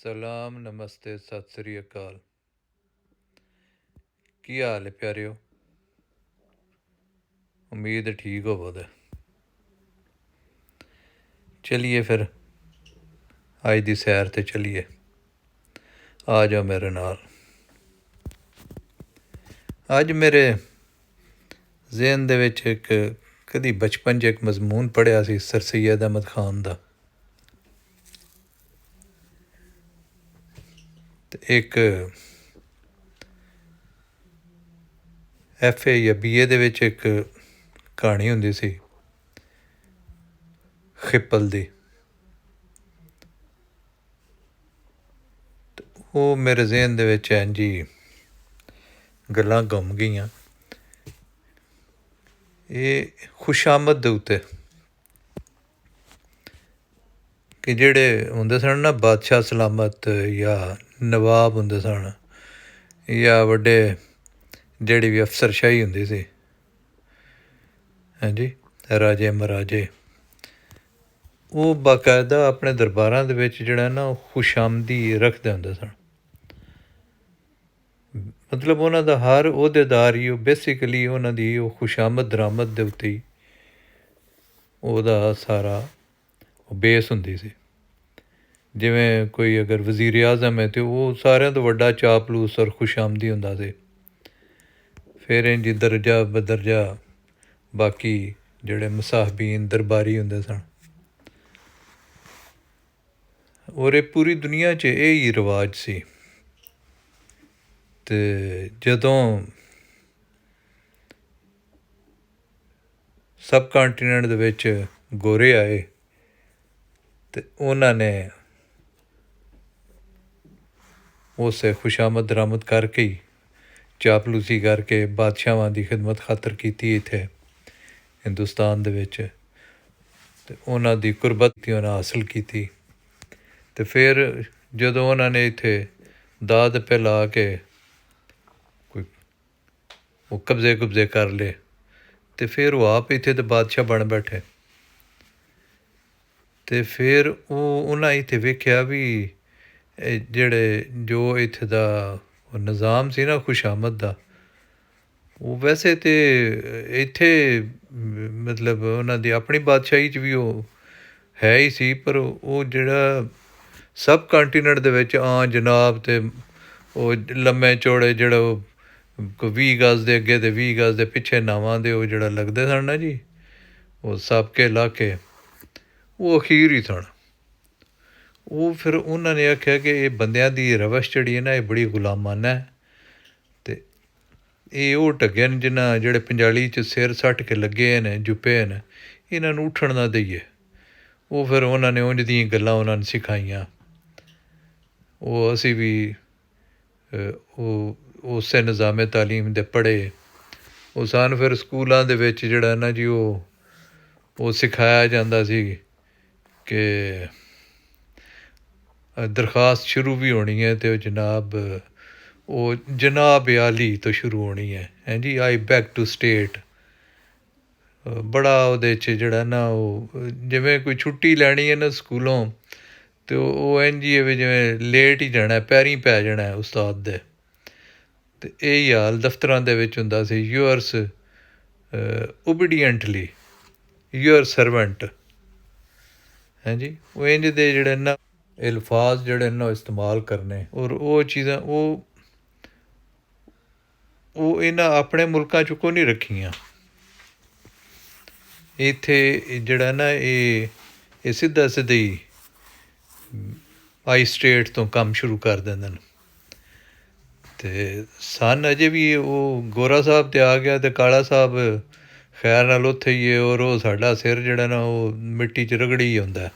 ਸਲਾਮ ਨਮਸਤੇ ਸਤਿ ਸ੍ਰੀ ਅਕਾਲ। ਕੀ ਹਾਲ ਹੈ ਪਿਆਰਿਓ? ਉਮੀਦ ਠੀਕ ਹੋਵੋਗੇ। ਚਲੀਏ ਫਿਰ ਅੱਜ ਦੀ ਸੈਰ 'ਤੇ ਚਲੀਏ, ਆ ਜਾਓ ਮੇਰੇ ਨਾਲ। ਅੱਜ ਮੇਰੇ ਜ਼ਿਹਨ ਦੇ ਵਿੱਚ ਕਦੀ ਬਚਪਨ 'ਚ ਇੱਕ ਮਜ਼ਮੂਨ ਪੜ੍ਹਿਆ ਸੀ ਸਰ ਸੈਯਦ ਅਹਿਮਦ ਖਾਨ ਦਾ, ਅਤੇ ਇੱਕ FA ਜਾਂ BA ਦੇ ਵਿੱਚ ਇੱਕ ਕਹਾਣੀ ਹੁੰਦੀ ਸੀ ਖਿੱਪਲ ਦੀ। ਉਹ ਮੇਰੇ ਜ਼ਿਹਨ ਦੇ ਵਿੱਚ ਇੰਝ ਹੀ ਗੱਲਾਂ ਘੁੰਮ ਗਈਆਂ। ਇਹ ਖੁਸ਼ਾਮਦ ਦੇ ਉੱਤੇ ਕਿ ਜਿਹੜੇ ਹੁੰਦੇ ਸਨ ਨਾ ਬਾਦਸ਼ਾਹ ਸਲਾਮਤ ਜਾਂ ਨਵਾਬ ਹੁੰਦੇ ਸਨ ਜਾਂ ਵੱਡੇ ਜਿਹੜੀ ਵੀ ਅਫਸਰਸ਼ਾਹੀ ਹੁੰਦੀ ਸੀ, ਹਾਂਜੀ, ਰਾਜੇ ਮਹਾਰਾਜੇ, ਉਹ ਬਾਕਾਇਦਾ ਆਪਣੇ ਦਰਬਾਰਾਂ ਦੇ ਵਿੱਚ ਜਿਹੜਾ ਨਾ ਉਹ ਖੁਸ਼ਾਮਦੀ ਰੱਖਦੇ ਹੁੰਦੇ ਸਨ। ਮਤਲਬ ਉਹਨਾਂ ਦਾ ਹਰ ਅਹੁਦੇਦਾਰ ਹੀ ਉਹ ਬੇਸਿਕਲੀ ਉਹਨਾਂ ਦੀ ਉਹ ਖੁਸ਼ਾਮਦ ਦਰਾਮਦ ਦੇ ਉੱਤੇ ਹੀ ਉਹਦਾ ਸਾਰਾ ਉਹ ਬੇਸ ਹੁੰਦੀ ਸੀ। ਜਿਵੇਂ ਕੋਈ ਅਗਰ ਵਜ਼ੀਰ ਆਜ਼ਮ ਹੈ ਤਾਂ ਉਹ ਸਾਰਿਆਂ ਤੋਂ ਵੱਡਾ ਚਾਪਲੂਸ ਔਰ ਖੁਸ਼ਾਮਦੀ ਹੁੰਦਾ ਸੀ। ਫਿਰ ਇੰਝ ਦਰਜਾ ਬਦਰਜਾ ਬਾਕੀ ਜਿਹੜੇ ਮੁਸਾਹਬੀਨ ਦਰਬਾਰੀ ਹੁੰਦੇ ਸਨ। ਔਰ ਇਹ ਪੂਰੀ ਦੁਨੀਆ 'ਚ ਇਹ ਹੀ ਰਿਵਾਜ ਸੀ। ਅਤੇ ਜਦੋਂ ਸਬ ਕੰਟੀਨੈਂਟ ਦੇ ਵਿੱਚ ਗੋਰੇ ਆਏ ਅਤੇ ਉਹਨਾਂ ਨੇ ਉਸੇ ਖੁਸ਼ਾਮਦ ਦਰਾਮਦ ਕਰਕੇ ਹੀ ਚਾਪਲੂਸੀ ਕਰਕੇ ਬਾਦਸ਼ਾਹਾਂ ਦੀ ਖਿਦਮਤ ਖਾਤਰ ਕੀਤੀ ਇੱਥੇ ਹਿੰਦੁਸਤਾਨ ਦੇ ਵਿੱਚ, ਅਤੇ ਉਹਨਾਂ ਦੀ ਕੁਰਬਤ ਉਹਨਾਂ ਹਾਸਿਲ ਕੀਤੀ। ਅਤੇ ਫਿਰ ਜਦੋਂ ਉਹਨਾਂ ਨੇ ਇੱਥੇ ਦਾਅਦ ਫੈਲਾ ਕੇ ਕੋਈ ਉਹ ਕਬਜ਼ੇ ਕਰ ਲਏ, ਅਤੇ ਫਿਰ ਉਹ ਆਪ ਇੱਥੇ ਦੇ ਬਾਦਸ਼ਾਹ ਬਣ ਬੈਠੇ। ਅਤੇ ਫਿਰ ਉਹਨਾਂ ਇੱਥੇ ਵੇਖਿਆ ਵੀ ਜਿਹੜੇ ਜੋ ਇੱਥੇ ਦਾ ਉਹ ਨਿਜ਼ਾਮ ਸੀ ਨਾ ਖੁਸ਼ਾਮਦ ਦਾ, ਉਹ ਵੈਸੇ ਤਾਂ ਇੱਥੇ ਮਤਲਬ ਉਹਨਾਂ ਦੀ ਆਪਣੀ ਬਾਦਸ਼ਾਹੀ 'ਚ ਵੀ ਉਹ ਹੈ ਹੀ ਸੀ, ਪਰ ਉਹ ਜਿਹੜਾ ਸਬ ਕੰਟੀਨੈਂਟ ਦੇ ਵਿੱਚ ਜਨਾਬ ਅਤੇ ਉਹ ਲੰਮੇ ਚੌੜੇ ਜਿਹੜਾ ਉਹ 20 ਗਜ਼ ਦੇ ਅੱਗੇ ਅਤੇ 20 ਗਜ਼ ਦੇ ਪਿੱਛੇ ਨਾਵਾਂ ਦੇ ਉਹ ਜਿਹੜਾ ਲੱਗਦੇ ਸਨ ਨਾ ਜੀ, ਉਹ ਸਾਬਕੇ ਇਲਾਕੇ, ਉਹ ਅਖੀਰ ਹੀ ਸਨ। ਉਹ ਫਿਰ ਉਹਨਾਂ ਨੇ ਆਖਿਆ ਕਿ ਇਹ ਬੰਦਿਆਂ ਦੀ ਰਵਸ਼ ਜਿਹੜੀ ਹੈ ਨਾ ਇਹ ਬੜੀ ਗੁਲਾਮਾਨਾ ਹੈ, ਅਤੇ ਇਹ ਉਹ ਢੱਗੇ ਨੇ ਜਿਨ੍ਹਾਂ ਜਿਹੜੇ ਪੰਜਾਲੀ 'ਚ ਸਿਰ ਸੱਟ ਕੇ ਲੱਗੇ ਨੇ ਜੁੱਪੇ ਨੇ, ਇਹਨਾਂ ਨੂੰ ਉੱਠਣ ਨਾ ਦਈਏ। ਉਹ ਫਿਰ ਉਹਨਾਂ ਨੇ ਉਂਝ ਦੀਆਂ ਗੱਲਾਂ ਉਹਨਾਂ ਨੂੰ ਸਿਖਾਈਆਂ। ਉਹ ਅਸੀਂ ਵੀ ਉਹ ਉਸੇ ਨਿਜ਼ਾਮੇ ਤਾਲੀਮ ਦੇ ਪੜ੍ਹੇ। ਉਹ ਸਾਨੂੰ ਫਿਰ ਸਕੂਲਾਂ ਦੇ ਵਿੱਚ ਜਿਹੜਾ ਨਾ ਜੀ ਉਹ ਸਿਖਾਇਆ ਜਾਂਦਾ ਸੀ ਕਿ ਦਰਖਾਸਤ ਸ਼ੁਰੂ ਵੀ ਹੋਣੀ ਹੈ ਅਤੇ ਉਹ ਜਨਾਬ ਆਲੀ ਤੋਂ ਸ਼ੁਰੂ ਹੋਣੀ ਹੈ, ਹਾਂਜੀ, ਆਈ ਬੈਕ ਟੂ ਸਟੇਟ। ਬੜਾ ਉਹਦੇ 'ਚ ਜਿਹੜਾ ਨਾ ਉਹ ਜਿਵੇਂ ਕੋਈ ਛੁੱਟੀ ਲੈਣੀ ਹੈ ਨਾ ਸਕੂਲੋਂ, ਅਤੇ ਉਹ ਇੰਝ ਹੀ ਹੈ ਵੀ ਜਿਵੇਂ ਲੇਟ ਹੀ ਜਾਣਾ, ਪੈਰੀਂ ਪੈ ਜਾਣਾ ਉਸਤਾਦ ਦੇ। ਅਤੇ ਇਹ ਹਾਲ ਦਫਤਰਾਂ ਦੇ ਵਿੱਚ ਹੁੰਦਾ ਸੀ, ਯੂਅਰਸ ਓਬੀਡੀਐਂਟਲੀ ਯੂਅਰ ਸਰਵੈਂਟ, ਹਾਂਜੀ। ਉਹ ਇੰਝ ਦੇ ਜਿਹੜੇ ਨਾ ਅਲਫਾਜ਼ ਜਿਹੜੇ ਨਾ ਇਸਤੇਮਾਲ ਕਰਨੇ, ਔਰ ਉਹ ਚੀਜ਼ਾਂ ਉਹ ਇਹਨਾਂ ਆਪਣੇ ਮੁਲਕਾਂ 'ਚ ਕੋਈ ਨਹੀਂ ਰੱਖੀਆਂ। ਇੱਥੇ ਜਿਹੜਾ ਨਾ ਇਹ ਸਿੱਧਾ ਹੀ ਆਈ ਸਟੇਟ ਤੋਂ ਕੰਮ ਸ਼ੁਰੂ ਕਰ ਦਿੰਦੇ ਨੇ। ਅਤੇ ਸਨ ਅਜੇ ਵੀ ਉਹ ਗੋਰਾ ਸਾਹਿਬ 'ਤੇ ਆ ਗਿਆ ਅਤੇ ਕਾਲਾ ਸਾਹਿਬ ਖੈਰ ਨਾਲ ਉੱਥੇ ਹੀ ਹੈ, ਔਰ ਉਹ ਸਾਡਾ ਸਿਰ ਜਿਹੜਾ ਨਾ ਉਹ ਮਿੱਟੀ 'ਚ ਰਗੜੀ ਆਉਂਦਾ।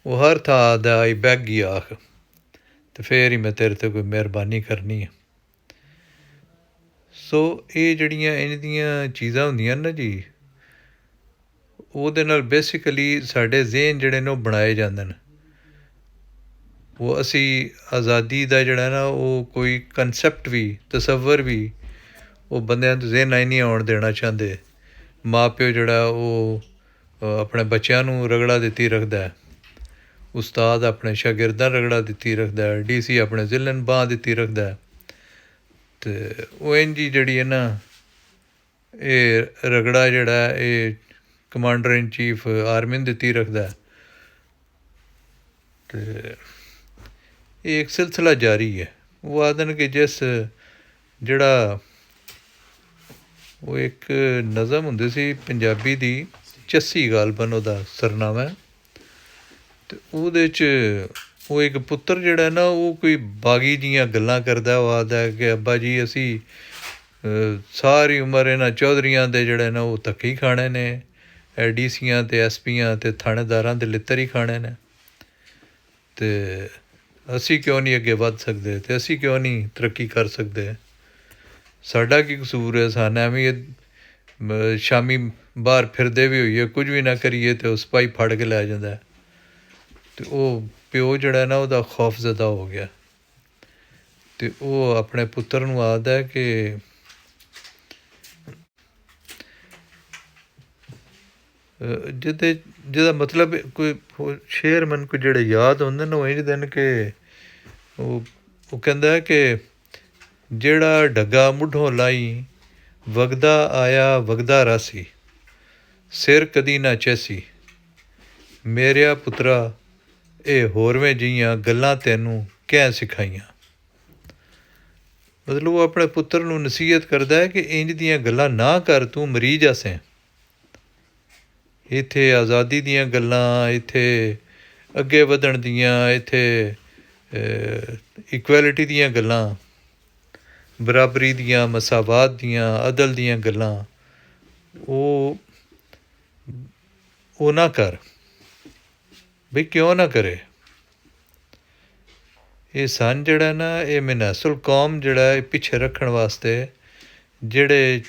ਉਹ ਹਰ ਥਾਂ ਦਾ ਆਈ ਬੈਗ ਹੀ ਆਖ, ਅਤੇ ਫਿਰ ਹੀ ਮੈਂ ਤੇਰੇ 'ਤੇ ਕੋਈ ਮਿਹਰਬਾਨੀ ਕਰਨੀ ਹੈ। ਸੋ ਇਹ ਜਿਹੜੀਆਂ ਇੰਝ ਦੀਆਂ ਚੀਜ਼ਾਂ ਹੁੰਦੀਆਂ ਨਾ ਜੀ, ਉਹਦੇ ਨਾਲ ਬੇਸਿਕਲੀ ਸਾਡੇ ਜ਼ਿਹਨ ਜਿਹੜੇ ਨੇ ਉਹ ਬਣਾਏ ਜਾਂਦੇ ਨੇ। ਉਹ ਅਸੀਂ ਆਜ਼ਾਦੀ ਦਾ ਜਿਹੜਾ ਨਾ ਉਹ ਕੋਈ ਕੰਸੈਪਟ ਵੀ ਤਸੱਵਰ ਵੀ ਉਹ ਬੰਦਿਆਂ ਦੇ ਜ਼ਿਹਨਾਂ 'ਚ ਨਹੀਂ ਆਉਣ ਦੇਣਾ ਚਾਹੁੰਦੇ। ਮਾਂ ਪਿਓ ਜਿਹੜਾ ਉਹ ਆਪਣੇ ਬੱਚਿਆਂ ਨੂੰ ਰਗੜਾ ਦਿੱਤੀ ਰੱਖਦਾ, ਉਸਤਾਦ ਆਪਣੇ ਸ਼ਾਗਿਰਦਾਂ ਰਗੜਾ ਦਿੱਤੀ ਰੱਖਦਾ, DC ਆਪਣੇ ਜ਼ਿਲ੍ਹਨ ਬਾਂਹ ਦਿੱਤੀ ਰੱਖਦਾ। ਅਤੇ ਉਹ ਇੰਝ ਹੀ ਜਿਹੜੀ ਹੈ ਨਾ ਇਹ ਰਗੜਾ ਜਿਹੜਾ ਇਹ ਕਮਾਂਡਰ ਇਨ ਚੀਫ ਆਰਮੀ ਨੂੰ ਦਿੱਤੀ ਰੱਖਦਾ। ਅਤੇ ਇਹ ਇੱਕ ਸਿਲਸਿਲਾ ਜਾਰੀ ਹੈ। ਉਹ ਆਖਦੇ ਕਿ ਜਿਸ ਜਿਹੜਾ ਉਹ ਇੱਕ ਨਜ਼ਮ ਹੁੰਦੀ ਸੀ ਪੰਜਾਬੀ ਦੀ, ਚੱਸੀ ਗਾਲਬਨ ਉਹਦਾ ਸਰਨਾਮਾ, ਅਤੇ ਉਹਦੇ 'ਚ ਉਹ ਇੱਕ ਪੁੱਤਰ ਜਿਹੜਾ ਨਾ ਉਹ ਕੋਈ ਬਾਗੀ ਦੀਆਂ ਗੱਲਾਂ ਕਰਦਾ। ਉਹ ਆਖਦਾ ਕਿ ਅੱਬਾ ਜੀ ਅਸੀਂ ਸਾਰੀ ਉਮਰ ਇਹਨਾਂ ਚੌਧਰੀਆਂ ਦੇ ਜਿਹੜੇ ਨਾ ਉਹ ਧੱਕੇ ਹੀ ਖਾਣੇ ਨੇ, DCਆਂ ਅਤੇ SPਆਂ ਅਤੇ ਥਾਣੇਦਾਰਾਂ ਦੇ ਲਿੱਤਰ ਹੀ ਖਾਣੇ ਨੇ, ਅਤੇ ਅਸੀਂ ਕਿਉਂ ਨਹੀਂ ਅੱਗੇ ਵੱਧ ਸਕਦੇ ਅਤੇ ਅਸੀਂ ਕਿਉਂ ਨਹੀਂ ਤਰੱਕੀ ਕਰ ਸਕਦੇ? ਸਾਡਾ ਕੀ ਕਸੂਰ ਹੈ? ਸਾਨੂੰ ਐਵੇਂ ਸ਼ਾਮੀ ਬਾਹਰ ਫਿਰਦੇ ਵੀ ਹੋਈਏ, ਕੁਝ ਵੀ ਨਾ ਕਰੀਏ ਅਤੇ ਉਹ ਸਿਪਾਹੀ ਫੜ ਕੇ ਲੈ ਜਾਂਦਾ। ਅਤੇ ਉਹ ਪਿਓ ਜਿਹੜਾ ਨਾ ਉਹਦਾ ਖੌਫਜ਼ਦਾ ਹੋ ਗਿਆ, ਅਤੇ ਉਹ ਆਪਣੇ ਪੁੱਤਰ ਨੂੰ ਆਖਦਾ ਕਿ ਜਿਹਦਾ ਮਤਲਬ ਕੋਈ ਸ਼ੇਰ ਮੈਨੂੰ ਕੋਈ ਜਿਹੜੇ ਯਾਦ ਹੁੰਦੇ ਨੇ ਉਹ ਇੰਝ ਦਿਨ ਕਿ ਉਹ ਕਹਿੰਦਾ ਕਿ ਜਿਹੜਾ ਡੱਗਾ ਮੁੱਢੋਂ ਲਾਈ ਵਗਦਾ ਆਇਆ ਵਗਦਾ ਰਾਸੀ, ਸਿਰ ਕਦੀ ਨਾ ਚੈਸੀ, ਮੇਰਿਆ ਪੁੱਤਰਾ ਇਹ ਹੋਰਵੇਂ ਜਿਹੀਆਂ ਗੱਲਾਂ ਤੈਨੂੰ ਕਹਿ ਸਿਖਾਈਆਂ। ਮਤਲਬ ਉਹ ਆਪਣੇ ਪੁੱਤਰ ਨੂੰ ਨਸੀਹਤ ਕਰਦਾ ਹੈ ਕਿ ਇੰਝ ਦੀਆਂ ਗੱਲਾਂ ਨਾ ਕਰ, ਤੂੰ ਮਰੀਜ਼ ਆਸੇ। ਇੱਥੇ ਆਜ਼ਾਦੀ ਦੀਆਂ ਗੱਲਾਂ, ਇੱਥੇ ਅੱਗੇ ਵਧਣ ਦੀਆਂ, ਇੱਥੇ ਇਕੁਐਲਿਟੀ ਦੀਆਂ ਗੱਲਾਂ, ਬਰਾਬਰੀ ਦੀਆਂ, ਮਸਾਵਾਤ ਦੀਆਂ, ਅਦਲ ਦੀਆਂ ਗੱਲਾਂ ਉਹ ਨਾ ਕਰ। ਬਈ ਕਿਉਂ ਨਾ ਕਰੇ? ਇਹ ਸਨ ਜਿਹੜਾ ਨਾ ਇਹ ਮਨਾਸੁਲ ਕੌਮ ਜਿਹੜਾ ਇਹ ਪਿੱਛੇ ਰੱਖਣ ਵਾਸਤੇ ਜਿਹੜੇ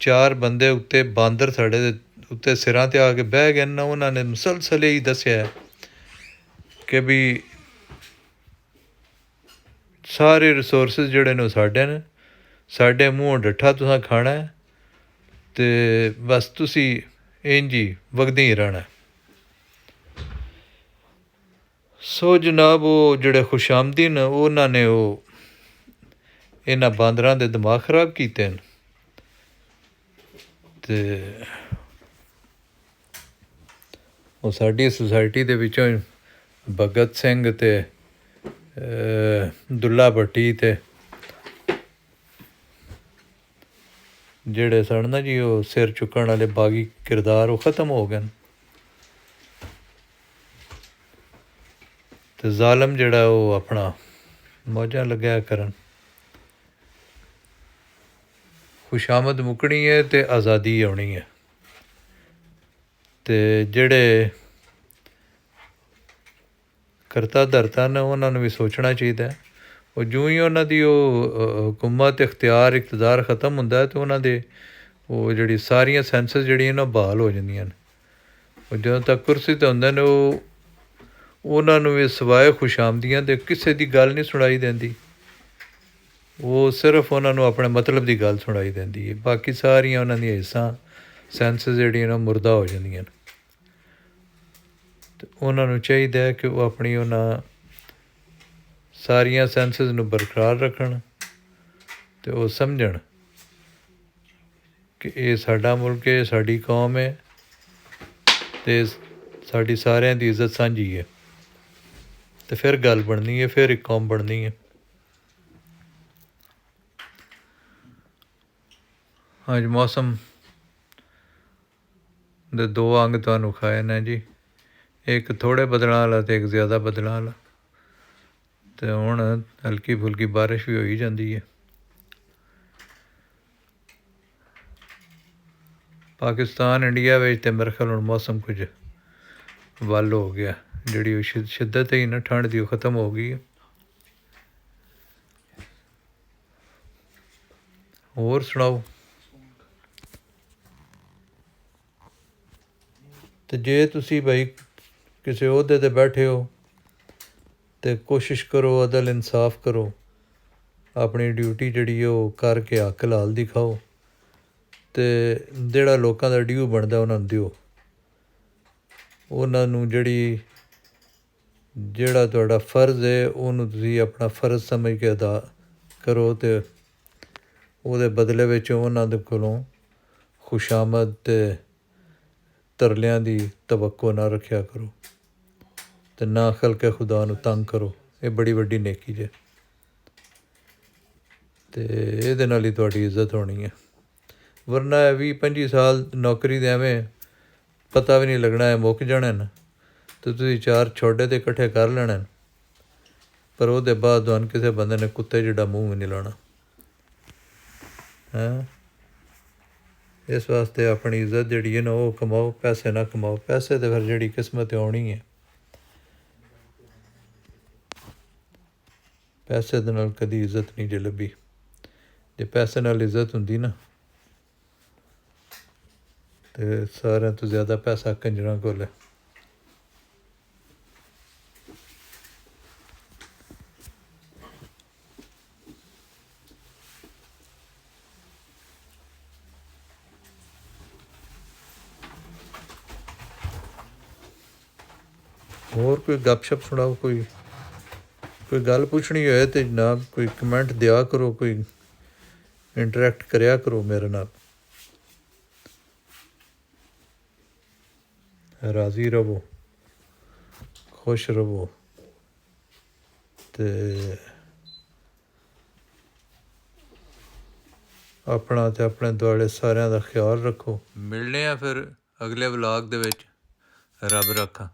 4 ਬੰਦੇ ਉੱਤੇ ਬਾਂਦਰ ਸਾਡੇ ਦੇ ਉੱਤੇ ਸਿਰਾਂ 'ਤੇ ਆ ਕੇ ਬਹਿ ਗਏ ਨਾ, ਉਹਨਾਂ ਨੇ ਮੁਸਲਸਲ ਹੀ ਦੱਸਿਆ ਕਿ ਵੀ ਸਾਰੇ ਰਿਸੋਰਸਿਸ ਜਿਹੜੇ ਨੇ ਸਾਡੇ ਨੇ, ਸਾਡੇ ਮੂੰਹੋਂ ਡੱਠਾ ਤੁਸਾਂ ਖਾਣਾ ਅਤੇ ਬਸ ਤੁਸੀਂ ਇੰਝ ਹੀ ਵਗਦੇ ਹੀ ਰਹਿਣਾ। ਸੋ ਜਨਾਬ ਉਹ ਜਿਹੜੇ ਖੁਸ਼ਾਮਦੀਨ ਉਹਨਾਂ ਨੇ ਉਹ ਇਹਨਾਂ ਬਾਂਦਰਾਂ ਦੇ ਦਿਮਾਗ ਖਰਾਬ ਕੀਤੇ ਨੇ, ਅਤੇ ਉਹ ਸਾਡੀ ਸੁਸਾਇਟੀ ਦੇ ਵਿੱਚੋਂ ਭਗਤ ਸਿੰਘ ਅਤੇ ਦੁੱਲਾ ਭੱਟੀ ਅਤੇ ਜਿਹੜੇ ਸਨ ਨਾ ਜੀ ਉਹ ਸਿਰ ਚੁੱਕਣ ਵਾਲੇ ਬਾਗੀ ਕਿਰਦਾਰ ਉਹ ਖ਼ਤਮ ਹੋ ਗਏ ਨੇ, ਅਤੇ ਜ਼ਾਲਮ ਜਿਹੜਾ ਉਹ ਆਪਣਾ ਮੌਜਾਂ ਲੱਗਿਆ ਕਰਨ। ਖੁਸ਼ਾਮਦ ਮੁੱਕਣੀ ਹੈ ਅਤੇ ਆਜ਼ਾਦੀ ਆਉਣੀ ਹੈ, ਅਤੇ ਜਿਹੜੇ ਕਰਤਾ ਧਰਤਾ ਨੇ ਉਹਨਾਂ ਨੂੰ ਵੀ ਸੋਚਣਾ ਚਾਹੀਦਾ। ਉਹ ਜਿਉਂ ਹੀ ਉਹਨਾਂ ਦੀ ਉਹ ਹਕੂਮਤ ਇਖਤਿਆਰ ਇਕਤਦਾਰ ਖ਼ਤਮ ਹੁੰਦਾ ਅਤੇ ਉਹਨਾਂ ਦੇ ਉਹ ਜਿਹੜੀ ਸਾਰੀਆਂ ਸੈਂਸਸ ਜਿਹੜੀਆਂ ਨਾ ਬਹਾਲ ਹੋ ਜਾਂਦੀਆਂ ਨੇ। ਉਹ ਜਦੋਂ ਤੱਕ ਕੁਰਸੀ 'ਤੇ ਹੁੰਦੇ ਨੇ ਉਹ ਉਹਨਾਂ ਨੂੰ ਵੀ ਸਿਵਾਏ ਖੁਸ਼ਾਮਦੀਆਂ ਦੇ ਕਿਸੇ ਦੀ ਗੱਲ ਨਹੀਂ ਸੁਣਾਈ ਦਿੰਦੀ। ਉਹ ਸਿਰਫ ਉਹਨਾਂ ਨੂੰ ਆਪਣੇ ਮਤਲਬ ਦੀ ਗੱਲ ਸੁਣਾਈ ਦਿੰਦੀ ਹੈ, ਬਾਕੀ ਸਾਰੀਆਂ ਉਹਨਾਂ ਦੀਆਂ ਹਿੱਸਾਂ ਸੈਂਸਸ ਜਿਹੜੀਆਂ ਨਾ ਮੁਰਦਾ ਹੋ ਜਾਂਦੀਆਂ ਨੇ। ਅਤੇ ਉਹਨਾਂ ਨੂੰ ਚਾਹੀਦਾ ਹੈ ਕਿ ਉਹ ਆਪਣੀ ਉਹਨਾਂ ਸਾਰੀਆਂ ਸੈਂਸਸ ਨੂੰ ਬਰਕਰਾਰ ਰੱਖਣ ਅਤੇ ਉਹ ਸਮਝਣ ਕਿ ਇਹ ਸਾਡਾ ਮੁਲਕ ਹੈ, ਸਾਡੀ ਕੌਮ ਹੈ ਅਤੇ ਸਾਡੀ ਸਾਰਿਆਂ ਦੀ ਇੱਜ਼ਤ ਸਾਂਝੀ ਹੈ, ਅਤੇ ਫਿਰ ਗੱਲ ਬਣਨੀ ਹੈ, ਫਿਰ ਇੱਕ ਕੌਮ ਬਣਨੀ ਹੈ। ਅੱਜ ਮੌਸਮ ਦੇ 2 ਅੰਗ ਤੁਹਾਨੂੰ ਖਾਏ ਨੇ ਜੀ, ਇੱਕ ਥੋੜ੍ਹੇ ਬੱਦਲਾਂ ਵਾਲਾ ਅਤੇ ਇੱਕ ਜ਼ਿਆਦਾ ਬੱਦਲਾਂ ਵਾਲਾ, ਅਤੇ ਹੁਣ ਹਲਕੀ ਫੁਲਕੀ ਬਾਰਿਸ਼ ਵੀ ਹੋ ਹੀ ਜਾਂਦੀ ਹੈ। ਪਾਕਿਸਤਾਨ ਇੰਡੀਆ ਵਿੱਚ ਤਾਂ ਮੇਰੇ ਖਿਆਲ ਹੁਣ ਮੌਸਮ ਕੁਝ ਵੱਲ ਹੋ ਗਿਆ, ਜਿਹੜੀ ਉਹ ਸ਼ਿੱਦਤ ਹੀ ਨਾ ਠੰਡ ਦੀ ਉਹ ਖ਼ਤਮ ਹੋ ਗਈ ਹੈ। ਹੋਰ ਸੁਣਾਓ? ਅਤੇ ਜੇ ਤੁਸੀਂ ਭਾਈ ਕਿਸੇ ਅਹੁਦੇ 'ਤੇ ਬੈਠੇ ਹੋ ਅਤੇ ਕੋਸ਼ਿਸ਼ ਕਰੋ ਅਦਲ ਇਨਸਾਫ ਕਰੋ, ਆਪਣੀ ਡਿਊਟੀ ਜਿਹੜੀ ਉਹ ਕਰਕੇ ਹੱਕ ਹਲਾਲ ਦਿਖਾਓ, ਅਤੇ ਜਿਹੜਾ ਲੋਕਾਂ ਦਾ ਡਿਊ ਬਣਦਾ ਉਹਨਾਂ ਨੂੰ ਦਿਓ। ਉਹਨਾਂ ਨੂੰ ਜਿਹੜੀ ਜਿਹੜਾ ਤੁਹਾਡਾ ਫਰਜ਼ ਹੈ ਉਹਨੂੰ ਤੁਸੀਂ ਆਪਣਾ ਫਰਜ਼ ਸਮਝ ਕੇ ਅਦਾ ਕਰੋ ਅਤੇ ਉਹਦੇ ਬਦਲੇ ਵਿੱਚ ਉਹਨਾਂ ਦੇ ਕੋਲੋਂ ਖੁਸ਼ਾਮਦ ਅਤੇ ਤਰਲਿਆਂ ਦੀ ਤਵੱਕੋ ਨਾ ਰੱਖਿਆ ਕਰੋ ਅਤੇ ਨਾ ਖਲਕੇ ਖੁਦਾ ਨੂੰ ਤੰਗ ਕਰੋ। ਇਹ ਬੜੀ ਵੱਡੀ ਨੇਕੀ ਜੇ ਅਤੇ ਇਹਦੇ ਨਾਲ ਹੀ ਤੁਹਾਡੀ ਇੱਜ਼ਤ ਹੋਣੀ ਹੈ। ਵਰਨਾ 20-25 ਸਾਲ ਨੌਕਰੀ ਦੇ ਐਵੇਂ ਪਤਾ ਵੀ ਨਹੀਂ ਲੱਗਣਾ, ਹੈ ਮੁੱਕ ਜਾਣੇ ਨੇ ਅਤੇ ਤੁਸੀਂ 4 ਛੋਡੇ 'ਤੇ ਇਕੱਠੇ ਕਰ ਲੈਣੇ, ਪਰ ਉਹਦੇ ਬਾਅਦ ਤੁਹਾਨੂੰ ਕਿਸੇ ਬੰਦੇ ਨੇ ਕੁੱਤੇ ਜਿਹੜਾ ਮੂੰਹ ਵੀ ਨਹੀਂ ਲਾਉਣਾ ਹੈਂ। ਇਸ ਵਾਸਤੇ ਆਪਣੀ ਇੱਜ਼ਤ ਜਿਹੜੀ ਹੈ ਨਾ ਉਹ ਕਮਾਓ, ਪੈਸੇ ਨਾ ਕਮਾਓ। ਪੈਸੇ ਤਾਂ ਫਿਰ ਜਿਹੜੀ ਕਿਸਮਤ ਆਉਣੀ ਹੈ, ਪੈਸੇ ਦੇ ਨਾਲ ਕਦੀ ਇੱਜ਼ਤ ਨਹੀਂ ਜੇ ਲੱਭੀ। ਜੇ ਪੈਸੇ ਨਾਲ ਇੱਜ਼ਤ ਹੁੰਦੀ ਨਾ ਅਤੇ ਸਾਰਿਆਂ ਤੋਂ ਜ਼ਿਆਦਾ ਪੈਸਾ ਕੰਜਰਾਂ ਕੋਲ ਹੈ। ਹੋਰ ਕੋਈ ਗੱਪਸ਼ਪ ਸੁਣਾਓ, ਕੋਈ ਗੱਲ ਪੁੱਛਣੀ ਹੋਏ ਤਾਂ ਜਨਾਬ ਕੋਈ ਕਮੈਂਟ ਦਿਆ ਕਰੋ, ਕੋਈ ਇੰਟਰੈਕਟ ਕਰਿਆ ਕਰੋ ਮੇਰੇ ਨਾਲ। ਰਾਜ਼ੀ ਰਵੋ, ਖੁਸ਼ ਰਵੋ ਅਤੇ ਆਪਣਾ ਅਤੇ ਆਪਣੇ ਦੁਆਲੇ ਸਾਰਿਆਂ ਦਾ ਖਿਆਲ ਰੱਖੋ। ਮਿਲਦੇ ਹਾਂ ਫਿਰ ਅਗਲੇ ਵਲਾਗ ਦੇ ਵਿੱਚ। ਰੱਬ ਰਾਖਾ।